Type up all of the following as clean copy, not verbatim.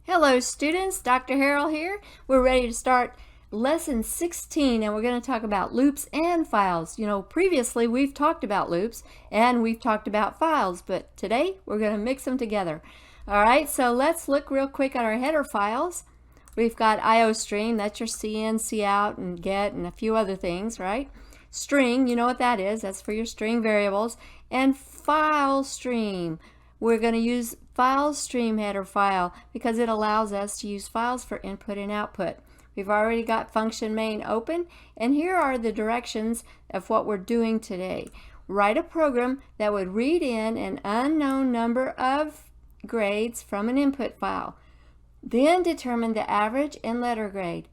Hello students, Dr. Harrell here. We're ready to start lesson 16 and we're going to talk about loops and files. You know, previously we've talked about loops and we've talked about files, but today we're going to mix them together. Alright, so let's look real quick at our header files. We've got IOStream, that's your CIN, COUT, and GET, and a few other things, right? String, you know what that is, that's for your string variables. And file stream. We're going to use file stream header file because it allows us to use files for input and output. We've already got function main open, and here are the directions of what we're doing today. Write a program that would read in an unknown number of grades from an input file. Then determine the average and letter grade.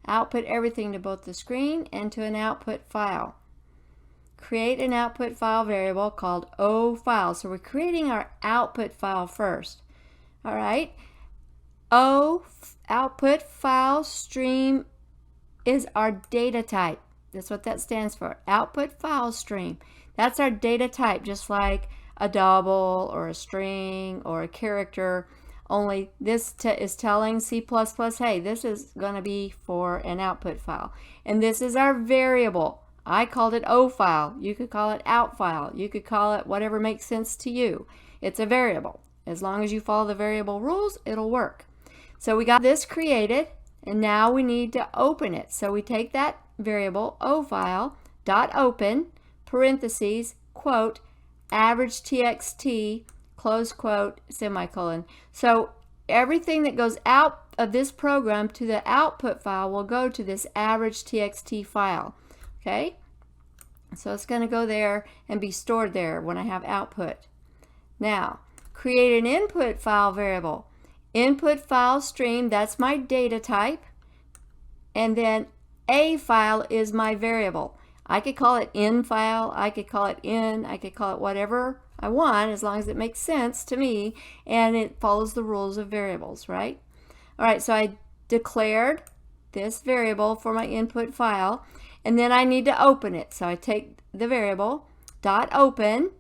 Output everything to both the screen and to an output file. Create an output file variable called O_file. So we're creating our output file first. All right. Output file stream is our data type. That's what that stands for. Output file stream. That's our data type, just like a double or a string or a character. Only this is telling C++, hey, this is going to be for an output file. And this is our variable. I called it O file. You could call it out file. You could call it whatever makes sense to you. It's a variable. As long as you follow the variable rules, it'll work. So we got this created, and now we need to open it. So we take that variable, O file, dot open, parentheses, quote, average txt, close quote, semicolon. So everything that goes out of this program to the output file will go to this average txt file. Okay, so it's going to go there and be stored there when I have output. Now, create an input file variable. Input file stream, that's my data type. And then a file is my variable. I could call it in file, I could call it in, I could call it whatever I want as long as it makes sense to me and it follows the rules of variables, right? All right, so I declared this variable for my input file, and then I need to open it. So I take the variable, dot open,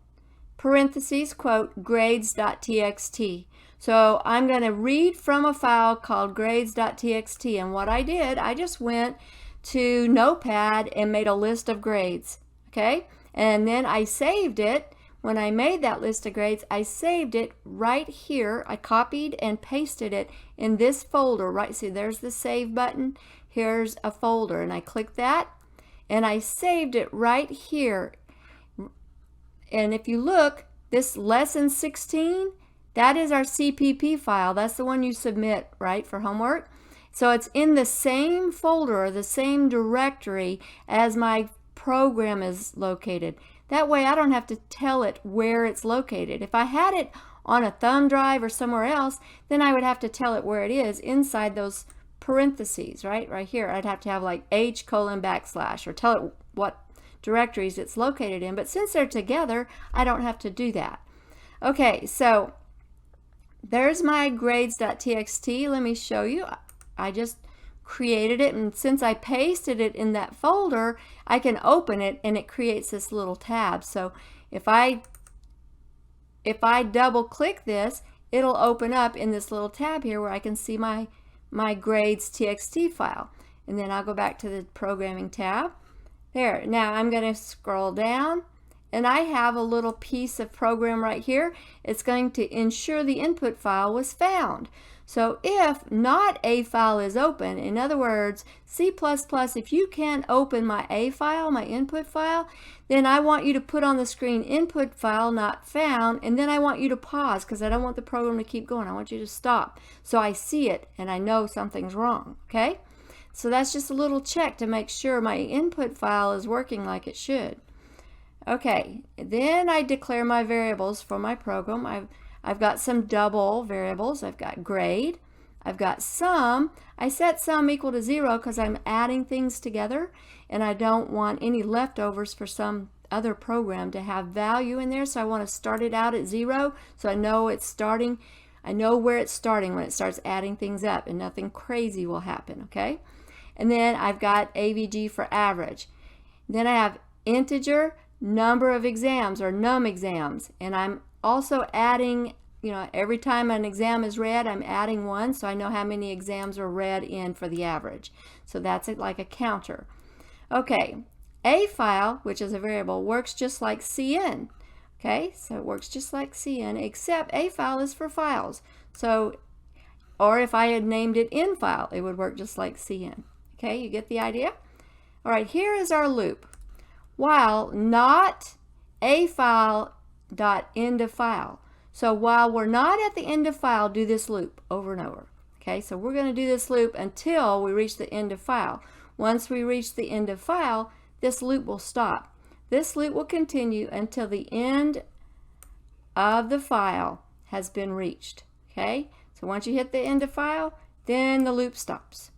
parentheses, quote, grades.txt. So I'm going to read from a file called grades.txt, and what I did, I just went to Notepad and made a list of grades, okay? And then I saved it. When I made that list of grades, I saved it right here. I copied and pasted it in this folder, right? See, there's the save button. Here's a folder, and I clicked that, and I saved it right here. And if you look, this lesson 16, that is our CPP file. That's the one you submit, right, for homework. So it's in the same folder or the same directory as my program is located. That way I don't have to tell it where it's located. If I had it on a thumb drive or somewhere else, then I would have to tell it where it is inside those parentheses, right here. I'd have to have like h:\/ or tell it what directories it's located in. But since they're together, I don't have to do that. Okay, so there's my grades.txt. Let me show you. I just created it, and since I pasted it in that folder, I can open it and it creates this little tab. So if I double click this, it'll open up in this little tab here where I can see my grades.txt file. And then I'll go back to the programming tab. There, now I'm going to scroll down, and I have a little piece of program right here. It's going to ensure the input file was found. So if not a file is open, in other words, C++, if you can't open my A file, my input file, then I want you to put on the screen input file not found, and then I want you to pause because I don't want the program to keep going. I want you to stop so I see it and I know something's wrong, okay? So that's just a little check to make sure my input file is working like it should. Okay, then I declare my variables for my program. I've got some double variables. I've got grade. I've got sum. I set sum equal to 0 because I'm adding things together, and I don't want any leftovers for some other program to have value in there. So I want to start it out at 0 so I know it's starting. I know where it's starting when it starts adding things up, and nothing crazy will happen, okay? And then I've got AVG for average. Then I have integer number of exams, or num exams, and I'm also adding every time an exam is read, I'm adding 1, so I know how many exams are read in for the average. So that's like a counter. Okay, a file, which is a variable, works just like cn. Okay, so it works just like cn, except a file is for files. So, or if I had named it in file, it would work just like cn. Okay, you get the idea? All right, here is our loop. While not a file dot end of file. So while we're not at the end of file, do this loop over and over. Okay, so we're going to do this loop until we reach the end of file. Once we reach the end of file, this loop will stop. This loop will continue until the end of the file has been reached. Okay, so once you hit the end of file, then the loop stops.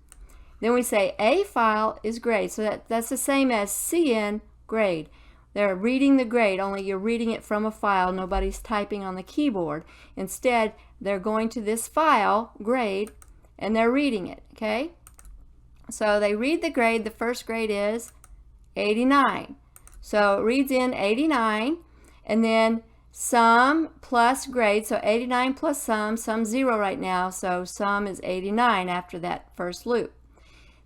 Then we say a file is grade. So that's the same as cn grade. They're reading the grade, only you're reading it from a file. Nobody's typing on the keyboard. Instead, they're going to this file, grade, and they're reading it, okay? So they read the grade. The first grade is 89. So it reads in 89, and then sum plus grade. So 89 plus sum's 0 right now, so sum is 89 after that first loop.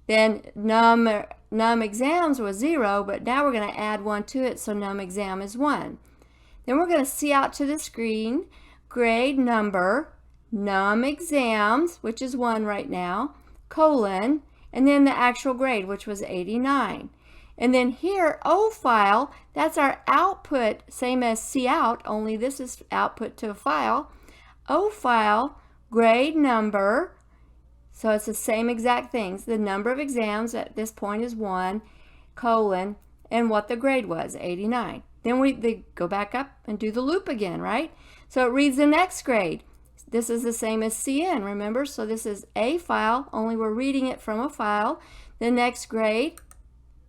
Then num exams was 0, but now we're going to add 1 to it, so num exam is 1. Then we're going to see out to the screen, grade number, num exams, which is 1 right now, colon, and then the actual grade, which was 89. And then here, O file, that's our output, same as cout, only this is output to a file. O file, grade number, so it's the same exact things. The number of exams at this point is 1, colon, and what the grade was, 89. Then they go back up and do the loop again, right? So it reads the next grade. This is the same as cn, remember? So this is a file, only we're reading it from a file. The next grade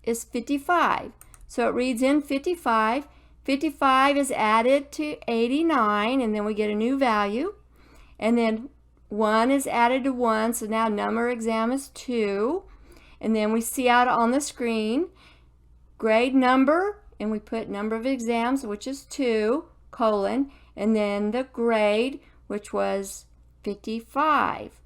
is 55. So it reads in 55. 55 is added to 89, and then we get a new value. And then 1 is added to 1, so now number exam is 2. And then we see out on the screen, grade number, and we put number of exams, which is 2, colon, and then the grade, which was 55.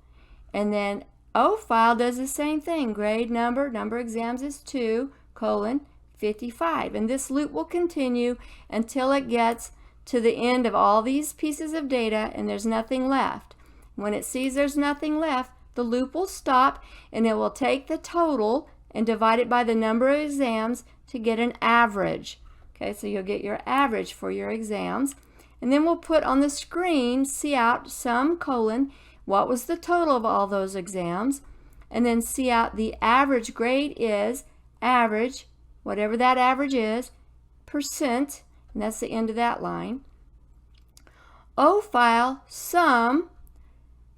And then O file does the same thing. Grade number, number exams is 2, colon, 55. And this loop will continue until it gets to the end of all these pieces of data and there's nothing left. When it sees there's nothing left, the loop will stop and it will take the total and divide it by the number of exams to get an average. Okay, so you'll get your average for your exams. And then we'll put on the screen, cout sum colon, what was the total of all those exams, and then cout the average grade is average, whatever that average is, percent, and that's the end of that line. O file sum,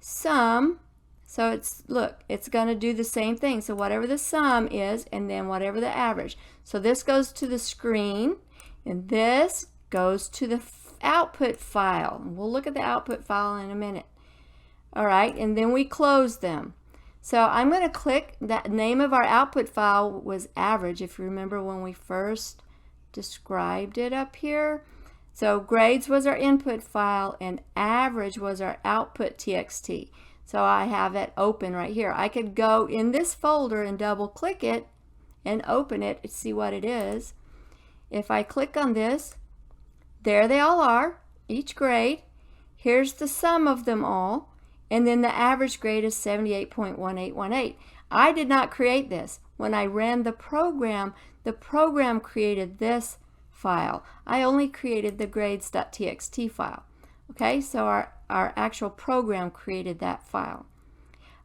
so it's going to do the same thing. So whatever the sum is, and then whatever the average. So this goes to the screen, and this goes to the output file. We'll look at the output file in a minute. All right, and then we close them. So I'm going to click, that name of our output file was average, if you remember when we first described it up here. So grades was our input file and average was our output txt. So I have it open right here. I could go in this folder and double click it and open it and see what it is. If I click on this, there they all are, each grade. Here's the sum of them all, and then the average grade is 78.1818. I did not create this. When I ran the program created this file. I only created the grades.txt file. Okay, so our actual program created that file.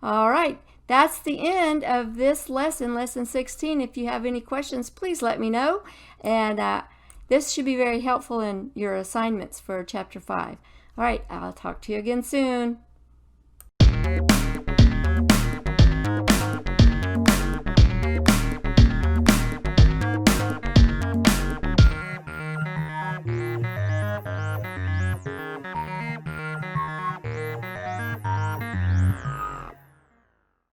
All right, that's the end of this lesson, lesson 16. If you have any questions, please let me know. And this should be very helpful in your assignments for chapter 5. All right, I'll talk to you again soon.